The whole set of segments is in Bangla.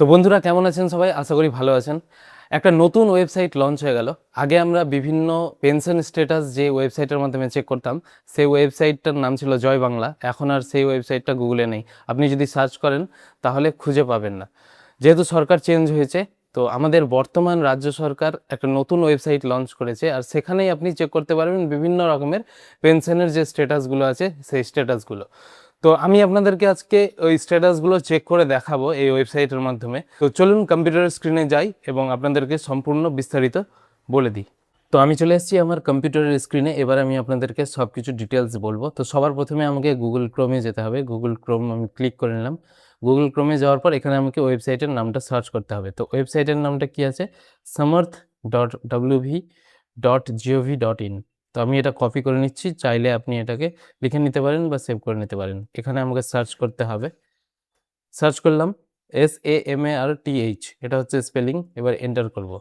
তো বন্ধুরা কেমন আছেন সবাই? আশা করি ভালো আছেন। একটা নতুন ওয়েবসাইট লঞ্চ হয়ে গেল। আগে আমরা বিভিন্ন পেনশন স্ট্যাটাস যে ওয়েবসাইটের মাধ্যমে চেক করতাম, সেই ওয়েবসাইটটার নাম ছিল জয় বাংলা। এখন আর সেই ওয়েবসাইটটা গুগলে নেই। আপনি যদি সার্চ করেন তাহলে খুঁজে পাবেন না। যেহেতু সরকার চেঞ্জ হয়েছে, তো আমাদের বর্তমান রাজ্য সরকার একটা নতুন ওয়েবসাইট লঞ্চ করেছে, আর সেখানেই আপনি চেক করতে পারবেন বিভিন্ন রকমের পেনশনের যে স্ট্যাটাসগুলো আছে সেই স্ট্যাটাসগুলো। তো আমি আপনাদেরকে আজকে ওই স্ট্যাটাসগুলো চেক করে দেখাবো এই ওয়েবসাইটের মাধ্যমে। তো চলুন কম্পিউটারের স্ক্রিনে যাই এবং আপনাদেরকে সম্পূর্ণ বিস্তারিত বলে দিই। তো আমি চলে এসেছি আমার কম্পিউটারের স্ক্রিনে। এবার আমি আপনাদেরকে সব কিছু ডিটেলস বলবো। তো সবার প্রথমে আমাকে গুগল ক্রোমে যেতে হবে। গুগল ক্রোম আমি ক্লিক করে নিলাম। গুগল ক্রোমে যাওয়ার পর এখানে আমাকে ওয়েবসাইটের নামটা সার্চ করতে হবে। তো ওয়েবসাইটের নামটা কি আছে? samarth.wv.gov.in। তো আমি এটা কপি করে নিচ্ছি। চাইলে আপনি এটাকে লিখে নিতে পারেন বা সেভ করে নিতে পারেন। এখানে আমাকে সার্চ করতে হবে। সার্চ করলাম SAMARTH, এটা হচ্ছে স্পেলিং। এবার এন্টার করব।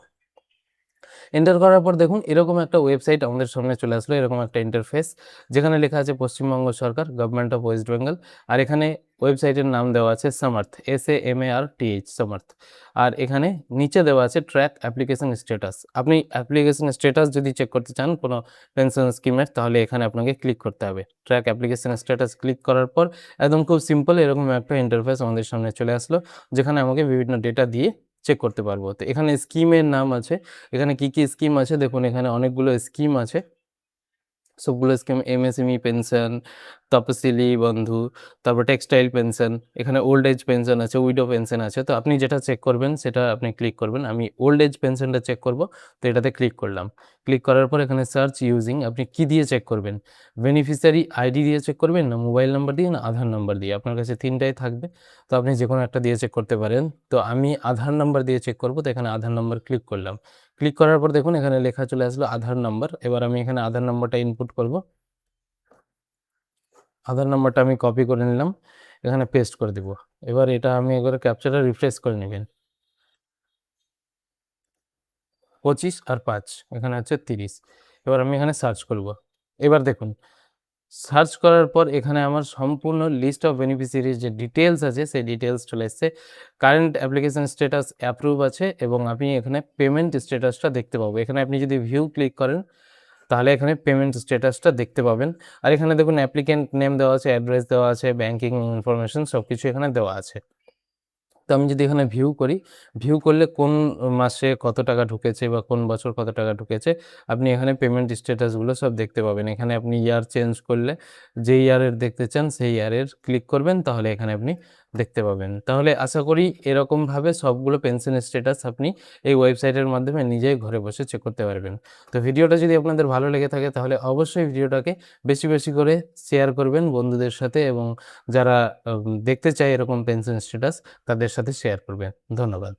এন্টার করার পর দেখুন এরকম একটা ওয়েবসাইট আমাদের সামনে চলে আসলো, এরকম একটা ইন্টারফেস, যেখানে লেখা আছে পশ্চিমবঙ্গ সরকার, গভর্নমেন্ট অফ ওয়েস্ট বেঙ্গল। আর এখানে ওয়েবসাইটের নাম দেওয়া আছে সামার্থ, SAMARTH, সামার্থ। আর এখানে নিচে দেওয়া আছে ট্র্যাক অ্যাপ্লিকেশন স্ট্যাটাস। আপনি অ্যাপ্লিকেশন স্ট্যাটাস যদি চেক করতে চান কোনো পেনশন স্কিমের, তাহলে এখানে আপনাকে ক্লিক করতে হবে। ট্র্যাক অ্যাপ্লিকেশন স্ট্যাটাস ক্লিক করার পর একদম খুব সিম্পল এরকম একটা ইন্টারফেস আমাদের সামনে চলে আসলো, যেখানে আমাকে বিভিন্ন ডেটা দিয়ে চেক করতে পারবো। তো এখানে স্কিমের নাম আছে, এখানে কি কি স্কিম আছে দেখুন। এখানে অনেকগুলো স্কিম আছে, সবগুলো স্কিম এমএসএমই পেনশন, তপশিলি বন্ধু, তারপর টেক্সটাইল পেনশন, এখানে ওল্ড এজ পেনশন আছে, উইডো পেনশন আছে। তো আপনি যেটা চেক করবেন সেটা আপনি ক্লিক করবেন। আমি ওল্ড এজ পেনশনটা চেক করব, তো এটাতে ক্লিক করলাম। ক্লিক করার পর এখানে সার্চ ইউজিং, আপনি কি দিয়ে চেক করবেন? বেনিফিশিয়ারি আইডি দিয়ে চেক করবেন, না মোবাইল নাম্বার দিয়ে, না আধার নাম্বার দিয়ে? আপনার কাছে তিনটাই থাকবে, তো আপনি যে কোনো একটা দিয়ে চেক করতে পারেন। তো আমি আধার নাম্বার দিয়ে চেক করব, তো এখানে আধার নাম্বার ক্লিক করলাম। ক্লিক করার পর দেখুন এখানে লেখা চলে আসলো আধার নাম্বার। এবার আমি এখানে আধার নাম্বারটা ইনপুট করব। আধার নাম্বারটা আমি কপি করে নিলাম, এখানে পেস্ট করে দিব। এবার এটা আমি একবার ক্যাপচারটা রিফ্রেশ করে নেবেন। 25 আর 5, এখানে আছে 30। এবার আমি এখানে সার্চ করব। এবার দেখুন সার্চ করার পর এখানে আমার সম্পূর্ণ লিস্ট অফ বেনিফিশিয়ারির যে ডিটেলস আছে সেই ডিটেলস চলে এসছে। কারেন্ট অ্যাপ্লিকেশন স্ট্যাটাস অ্যাপ্রুভ আছে, এবং আপনি এখানে পেমেন্ট স্ট্যাটাসটা দেখতে পাবো। এখানে আপনি যদি ভিউ ক্লিক করেন তাহলে এখানে পেমেন্ট স্ট্যাটাসটা দেখতে পাবেন। আর এখানে দেখুন অ্যাপ্লিক্যান্ট নেম দেওয়া আছে, অ্যাড্রেস দেওয়া আছে, ব্যাংকিং ইনফরমেশন সব কিছু এখানে দেওয়া আছে। তো আমি যদি এখানে ভিউ করি, ভিউ করলে কোন মাসে কত টাকা ঢুকেছে বা কোন বছর কত টাকা ঢুকেছে আপনি এখানে পেমেন্ট স্ট্যাটাসগুলো সব দেখতে পাবেন। এখানে আপনি ইয়ার চেঞ্জ করলে যে ইয়ারের দেখতে চান সেই ইয়ারের ক্লিক করবেন, তাহলে এখানে আপনি দেখতে পাবেন। তাহলে আশা করি এরকমভাবে সবগুলো পেনশন স্ট্যাটাস আপনি এই ওয়েবসাইটের মাধ্যমে নিজেই ঘরে বসে চেক করতে পারবেন। তো ভিডিওটা যদি আপনাদের ভালো লেগে থাকে তাহলে অবশ্যই ভিডিওটাকে বেশি বেশি করে শেয়ার করবেন বন্ধুদের সাথে, এবং যারা দেখতে চায় এরকম পেনশন স্ট্যাটাস তাদের সাথে শেয়ার করবেন। ধন্যবাদ।